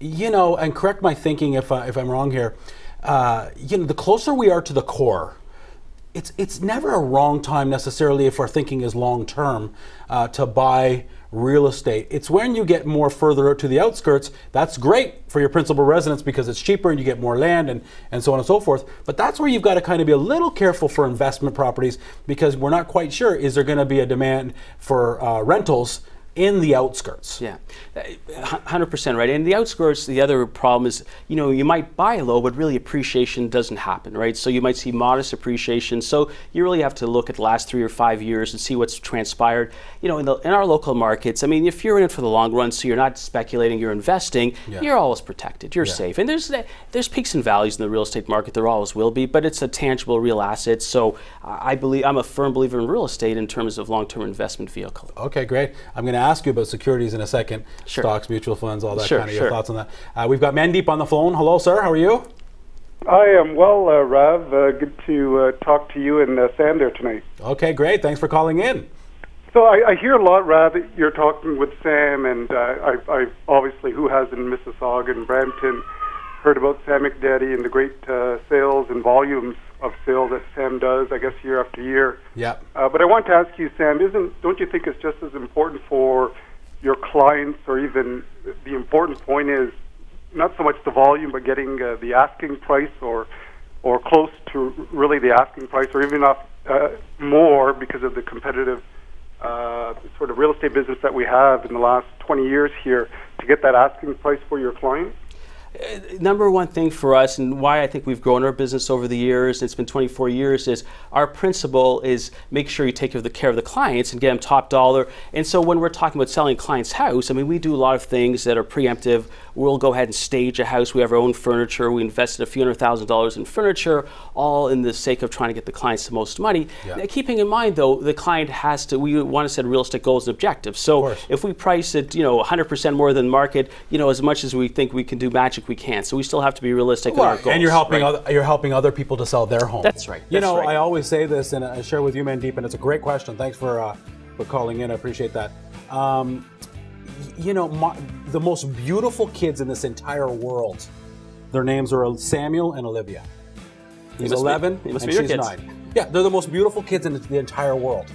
You know, and correct my thinking if I'm wrong here. You know, the closer we are to the core, it's never a wrong time necessarily if our thinking is long term to buy real estate. It's when you get more further out to the outskirts, that's great for your principal residence because it's cheaper and you get more land and so on and so forth. But that's where you've got to kind of be a little careful for investment properties because we're not quite sure, is there going to be a demand for rentals in the outskirts? Yeah, 100% right. And the outskirts, the other problem is, you know, you might buy low, but really appreciation doesn't happen, right? So you might see modest appreciation. So you really have to look at the last 3 or 5 years and see what's transpired. You know, in our local markets, I mean, if you're in it for the long run, so you're not speculating, you're investing, you're always protected, you're safe. And there's peaks and valleys in the real estate market, there always will be, but it's a tangible real asset. So I'm a firm believer in real estate in terms of long-term investment vehicle. Okay, great. I'm going to ask you about securities in a second. Stocks, mutual funds, all that kind of your thoughts on that. We've got Mandeep on the phone. Hello, sir. How are you? I am well, Rav. Good to talk to you and Sam there tonight. Okay, great. Thanks for calling in. So I hear a lot, Rav, that you're talking with Sam, and I obviously, who has in Mississauga and Brampton, heard about Sam McDadi and the great sales and volumes of sales that Sam does, I guess, year after year. Yeah. But I want to ask you, Sam, don't you think it's just as important for your clients, or even the important point is not so much the volume, but getting the asking price or close to really the asking price, or even not more because of the competitive sort of real estate business that we have in the last 20 years here, to get that asking price for your client? Number one thing for us, and why I think we've grown our business over the years, it's been 24 years, is our principle is make sure you take care of the clients and get them top dollar. And so when we're talking about selling a client's house, I mean, we do a lot of things that are preemptive. We'll go ahead and stage a house. We have our own furniture. We invested a few $100,000 in furniture, all in the sake of trying to get the clients the most money. Now, keeping in mind, though, the client has to, we want to set real estate goals and objectives. So if we price it, 100% more than market, as much as we think we can do magic, we can't. So we still have to be realistic in our goals. And you're helping other people to sell their home. That's right. I always say this, and I share with you, Mandeep, and it's a great question. Thanks for calling in. I appreciate that. The most beautiful kids in this entire world, their names are Samuel and Olivia. He's 11 and she's 9. Yeah, they're the most beautiful kids in the entire world.